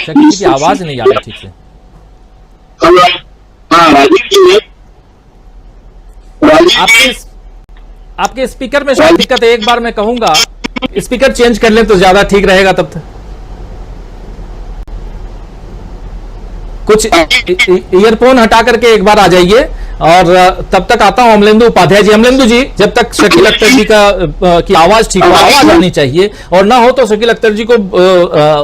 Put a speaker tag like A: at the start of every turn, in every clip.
A: शक्ति की आवाज नहीं आ रही ठीक से। आपके स्पीकर में शायद दिक्कत है, एक बार मैं कहूंगा स्पीकर चेंज कर लें तो ज्यादा ठीक रहेगा। तब तक कुछ ईयरफोन हटा करके एक बार आ जाइए, और तब तक आता हूं अमलेंदु उपाध्याय जी। अमलेंदु जी, जब तक शकील अख्तर जी की आवाज ठीक हो, आवाज आनी चाहिए, और ना हो तो शकील अख्तर जी को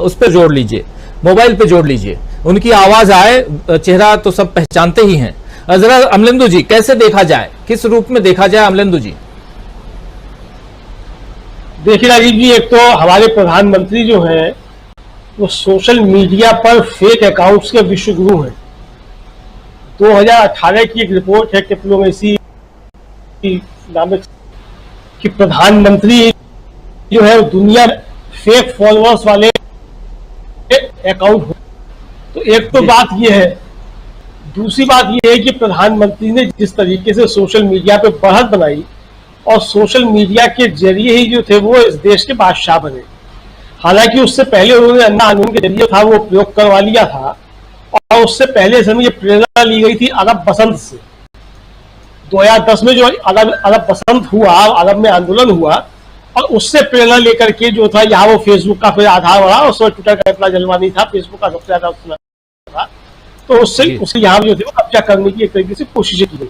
A: उस पर जोड़ लीजिए, मोबाइल पे जोड़ लीजिए, उनकी आवाज आए। चेहरा तो सब पहचानते ही हैं। जरा अमलेंदु जी, कैसे देखा जाए, किस रूप में देखा जाए अमलेंदु जी?
B: देखिए राजीव जी, एक तो हमारे प्रधानमंत्री जो हैं वो सोशल मीडिया पर फेक अकाउंट्स के विश्वगुरु हैं। 2018 की एक रिपोर्ट है डिप्लोमेसी नामक कि प्रधानमंत्री जो है दुनिया फेक फॉलोअर्स वाले अकाउंट हो। तो एक तो बात यह है। दूसरी बात यह है कि प्रधानमंत्री ने जिस तरीके से सोशल मीडिया पे बढ़त बनाई, और सोशल मीडिया के जरिए ही जो थे वो इस देश के बादशाह बने। हालांकि उससे पहले उन्होंने अन्ना आंदोलन के जरिए था वो प्रयोग करवा लिया था, और उससे पहले समय ये प्रेरणा ली गई थी अरब बसंत से। 2010 में जो अरब बसंत हुआ, अरब में आंदोलन हुआ, और उससे प्रेरणा लेकर के जो था यहाँ वो फेसबुक का फिर आधार बढ़ा। उस वक्त ट्विटर का इतना जलवा नहीं था, फेसबुक का सबसे ज्यादा था। तो उससे यहाँ जो थे वो कब्जा करने की एक तरीके से कोशिशें की गई,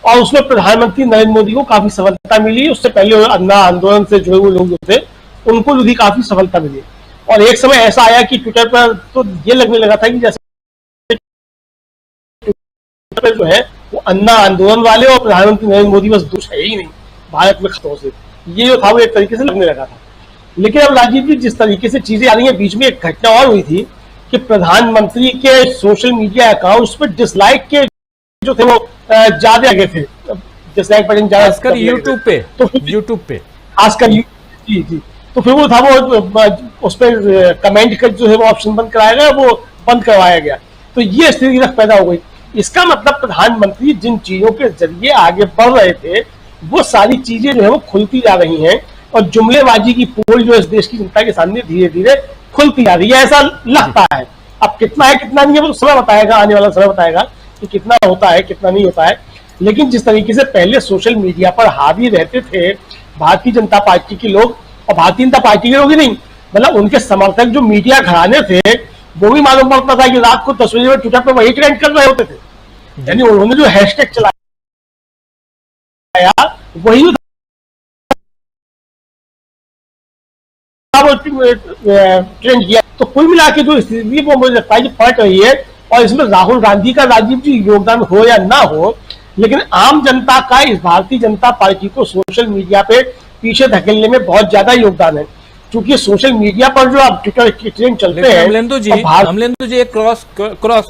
B: और उसमें प्रधानमंत्री नरेंद्र मोदी को काफी सफलता मिली। उससे पहले अन्ना आंदोलन से जुड़े हुए लोग जो थे उनको भी काफी सफलता मिली। और एक समय ऐसा आया कि ट्विटर पर तो ये लगने लगा था कि जैसे ट्विटर पर जो है वो अन्ना आंदोलन वाले और प्रधानमंत्री नरेंद्र मोदी बस दोष है ही नहीं भारत में खतरों से, ये जो था वो एक तरीके से लगने लगा था। लेकिन अब राजीव जी, जिस तरीके से चीजें आ रही है, बीच में एक घटना और हुई थी कि प्रधानमंत्री के सोशल मीडिया अकाउंट्स पर डिसलाइक के जो थे वो ज्यादा आगे थे, डिसलाइक बटन ज्यादा
A: यूट्यूब पे
B: खासकर जी। तो फिर वो था वो उस पर कमेंट कर जो है वो ऑप्शन बंद कराया गया, वो बंद करवाया गया। तो ये स्थिति पैदा हो गई। इसका मतलब प्रधानमंत्री जिन चीजों के जरिए आगे बढ़ रहे थे वो सारी चीजें जो है वो खुलती जा रही हैं, और जुमलेबाजी की पोल जो इस देश की जनता के सामने धीरे धीरे खुलती जा रही है, ऐसा लगता है। अब कितना है कितना नहीं है वो समय बताएगा, आने वाला समय बताएगा कि कितना होता है कितना नहीं होता है। लेकिन जिस तरीके से पहले सोशल मीडिया पर हावी रहते थे भारतीय जनता पार्टी के लोग, और भारतीय जनता पार्टी के लोग ही नहीं, मतलब उनके समर्थक जो मीडिया घराने थे वो भी मालूम पड़ता था कि रात को 10 बजे में ट्विटर पर वही ट्रेंड कर रहे होते थे। यानी उन्होंने जो हैशटैग चलाया वही ट्रेंड किया। तो कुल मिला के जो स्थिति वो मुझे लगता है कि पलट रही है, और इसमें राहुल गांधी का राजीव जी योगदान हो या ना हो, लेकिन आम जनता का इस भारतीय जनता पार्टी को सोशल मीडिया पे पीछे धकेलने में बहुत ज्यादा योगदान है। क्योंकि सोशल मीडिया पर जो आप ट्विटर के ट्रेंड चलते हैं। अमलेंदु
A: जी एक क्रॉस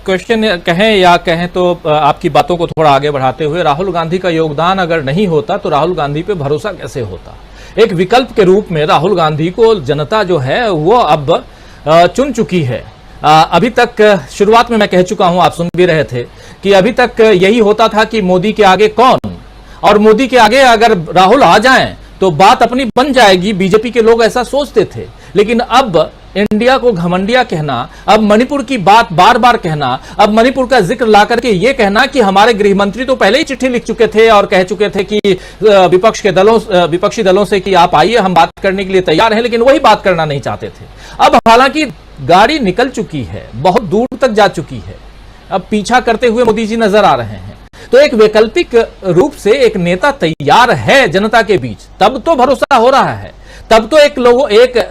A: क्वेश्चन कहें या कहें तो आपकी बातों को थोड़ा आगे बढ़ाते हुए, राहुल गांधी का योगदान अगर नहीं होता तो राहुल गांधी पे भरोसा कैसे होता? एक विकल्प के रूप में राहुल गांधी को जनता जो है वो अब चुन चुकी है। अभी तक शुरुआत में मैं कह चुका हूं, आप सुन भी रहे थे कि अभी तक यही होता था कि मोदी के आगे कौन, और मोदी के आगे अगर राहुल आ जाएं तो बात अपनी बन जाएगी। बीजेपी के लोग ऐसा सोचते थे। लेकिन अब इंडिया को घमंडिया कहना, अब मणिपुर की बात बार बार कहना, अब मणिपुर का जिक्र ला करके ये कहना कि हमारे गृह मंत्री तो पहले ही चिट्ठी लिख चुके थे और कह चुके थे कि विपक्षी दलों से कि आप आइए, हम बात करने के लिए तैयार हैं, लेकिन वही बात करना नहीं चाहते थे। अब हालांकि गाड़ी निकल चुकी है, बहुत दूर तक जा चुकी है, अब पीछा करते हुए मोदी जी नजर आ रहे हैं। तो एक वैकल्पिक रूप से एक नेता तैयार है जनता के बीच, तब तो भरोसा हो रहा है। तब तो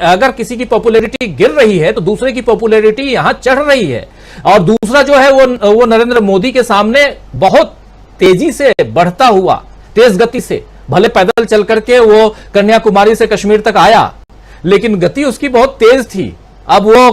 A: अगर किसी की पॉपुलैरिटी गिर रही है तो दूसरे की पॉपुलैरिटी यहां चढ़ रही है, और दूसरा जो है वो नरेंद्र मोदी के सामने बहुत तेजी से बढ़ता हुआ, तेज गति से, भले पैदल चल करके वो कन्याकुमारी से कश्मीर तक आया, लेकिन गति उसकी बहुत तेज थी। अब वो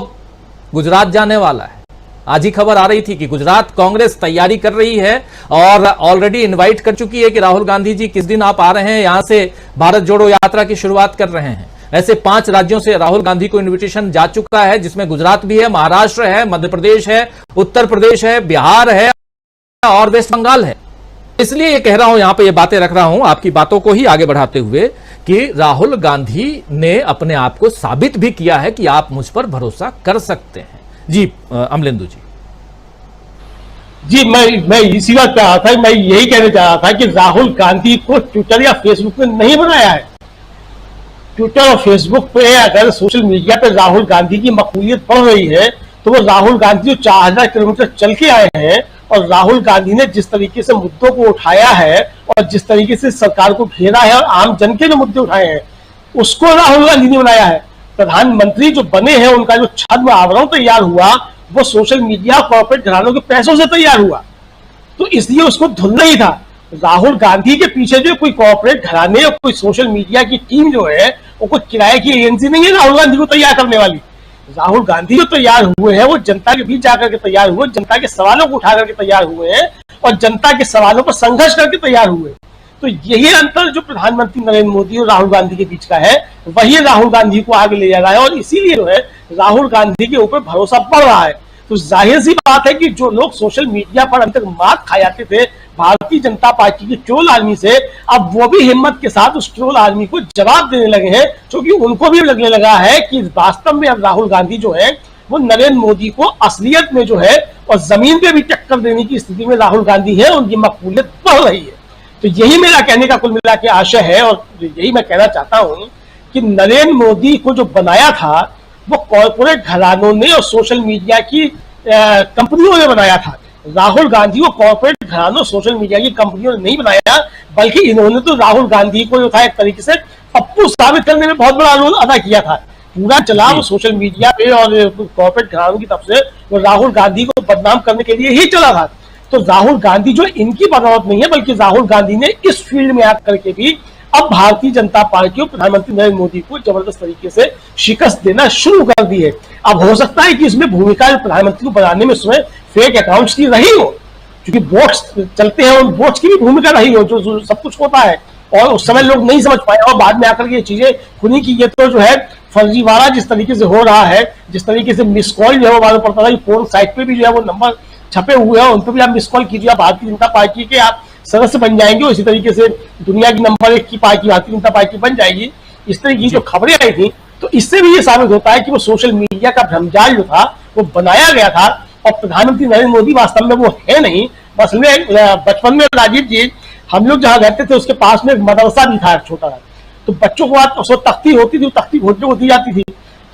A: गुजरात जाने वाला है। आज ही खबर आ रही थी कि गुजरात कांग्रेस तैयारी कर रही है और ऑलरेडी इनवाइट कर चुकी है कि राहुल गांधी जी किस दिन आप आ रहे हैं, यहां से भारत जोड़ो यात्रा की शुरुआत कर रहे हैं। ऐसे 5 राज्यों से राहुल गांधी को इनविटेशन जा चुका है, जिसमें गुजरात भी है, महाराष्ट्र है, मध्य प्रदेश है, उत्तर प्रदेश है, बिहार है और वेस्ट बंगाल है। इसलिए ये कह रहा हूं, यहां पे ये बातें रख रहा हूं आपकी बातों को ही आगे बढ़ाते हुए कि राहुल गांधी ने अपने आप को साबित भी किया है कि आप मुझ पर भरोसा कर सकते हैं। जी अमलेंदु जी।
B: जी मैं इसी बात पे आ रहा था, मैं यही कहने चाह रहा था कि राहुल गांधी को ट्विटर या फेसबुक पे नहीं बनाया है। ट्विटर और फेसबुक पे अगर सोशल मीडिया पे राहुल गांधी की मकबूलियत बढ़ रही है तो वो राहुल गांधी जो 4000 किलोमीटर चल के आए हैं और राहुल गांधी ने जिस तरीके से मुद्दों को उठाया है और जिस तरीके से सरकार को घेरा है और आम जन के जो मुद्दे उठाए हैं उसको राहुल गांधी ने बनाया है। प्रधानमंत्री जो बने हैं उनका जो छद्म आवरण तैयार हुआ वो सोशल मीडिया कॉर्पोरेट घरानों के पैसों से तैयार हुआ, तो इसलिए उसको धुलना ही था। राहुल गांधी के पीछे जो कोई कॉर्पोरेट घराने और कोई सोशल मीडिया की टीम जो है वो कोई किराए की एजेंसी नहीं है राहुल गांधी को तैयार करने वाली। राहुल गांधी जो तैयार हुए हैं वो जनता के बीच जाकर के तैयार हुए, जनता के सवालों को उठा करके तैयार हुए हैं और जनता के सवालों पर संघर्ष करके तैयार हुए। तो यही अंतर जो प्रधानमंत्री नरेंद्र मोदी और राहुल गांधी के बीच का है वही राहुल गांधी को आगे ले जा रहा है और इसीलिए जो है राहुल गांधी के ऊपर भरोसा बढ़ रहा है। तो जाहिर सी बात है कि जो लोग सोशल मीडिया पर अंत तक मात खा जाते थे भारतीय जनता पार्टी की ट्रोल आर्मी से, अब वो भी हिम्मत के साथ उस ट्रोल आर्मी को जवाब देने लगे हैं, क्योंकि उनको भी लगने लगा है कि वास्तव में अब राहुल गांधी जो है वो नरेंद्र मोदी को असलियत में जो है और जमीन पे भी टक्कर देने की स्थिति में राहुल गांधी है, उनकी मकबूलियत बढ़ रही है। तो यही मेरा कहने का कुल मिला के आशय है और यही मैं कहना चाहता हूं कि नरेंद्र मोदी को जो बनाया था वो कॉर्पोरेट घरानों ने और सोशल मीडिया की कंपनियों ने बनाया था। राहुल गांधी को कॉर्पोरेट घरानों सोशल मीडिया की कंपनियों ने नहीं बनाया, बल्कि इन्होंने तो राहुल गांधी को जो था एक तरीके से पप्पू साबित करने में बहुत बड़ा रोल अदा किया था। पूरा चलाव सोशल मीडिया पे और कॉर्पोरेट घरानों की तरफ से वो राहुल गांधी को बदनाम करने के लिए ही चला था। तो राहुल गांधी जो इनकी बगावत नहीं है, बल्कि राहुल गांधी ने इस फील्ड में आकर के भी अब भारतीय जनता पार्टी और प्रधानमंत्री नरेंद्र मोदी को जबरदस्त तरीके से शिकस्त देना शुरू कर दी है। अब हो सकता है कि इसमें भूमिका प्रधानमंत्री को बनाने में स्वयं फेक अकाउंट्स की रही हो, क्योंकि वोट्स चलते हैं और वोट्स की भी भूमिका रही हो, जो सब कुछ होता है और उस समय लोग नहीं समझ पाए और बाद में आकर के ये चीजें खुली की। ये तो जो है फर्जीवाड़ा जिस तरीके से हो रहा है, जिस तरीके से मिस कॉल जो है वो मालूम पड़ता था कि पोर्न साइट पे भी जो है वो नंबर छपे हुए हैं, उन पर भी आप मिस कॉल कीजिए, आप भारतीय जनता पार्टी के आप सदस्य बन जाएंगे। इसी तरीके से दुनिया की नंबर 1 की पार्टी भारतीय जनता पार्टी बन जाएगी। इस तरह की जो खबरें आई थी, तो इससे भी ये साबित होता है कि वो सोशल मीडिया का भ्रमजाल जो था वो बनाया गया था और प्रधानमंत्री नरेंद्र मोदी वास्तव में वो है नहीं। बस में बचपन में राजीव जी हम लोग जहाँ रहते थे उसके पास में एक मदरसा भी था छोटा सा, तो बच्चों को आज तख्ती होती थी, तख्ती घोटने को दी जाती थी,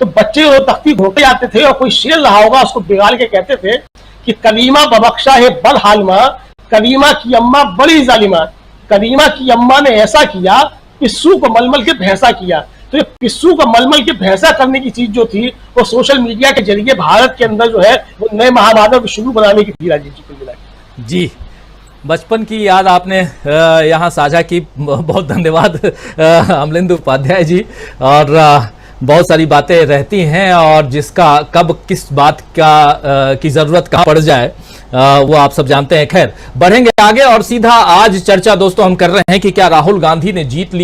B: तो बच्चे वो तख्ती घोटे जाते थे और कोई शेर रहा होगा उसको बिगाड़ के कहते थे कि करीमा बबख्शा है बल हालमा, करीमा की अम्मा बड़ी जालिमा, करीमा की अम्मा ने ऐसा किया पिस्सू को मलमल के भैंसा किया। तो ये पिस्सू को मलमल के भैंसा करने की चीज जो थी वो सोशल मीडिया के जरिए भारत के अंदर जो है वो नए महामानव शुरू बनाने की थी। राजीव जी को मिला
A: जी, बचपन की याद आपने यहाँ साझा की, बहुत धन्यवाद अमलेंदु उपाध्याय जी। और बहुत सारी बातें रहती हैं और जिसका कब किस बात का की जरूरत कहाँ पड़ जाए वो आप सब जानते हैं। खैर बढ़ेंगे आगे और सीधा आज चर्चा दोस्तों हम कर रहे हैं कि क्या राहुल गांधी ने जीत ली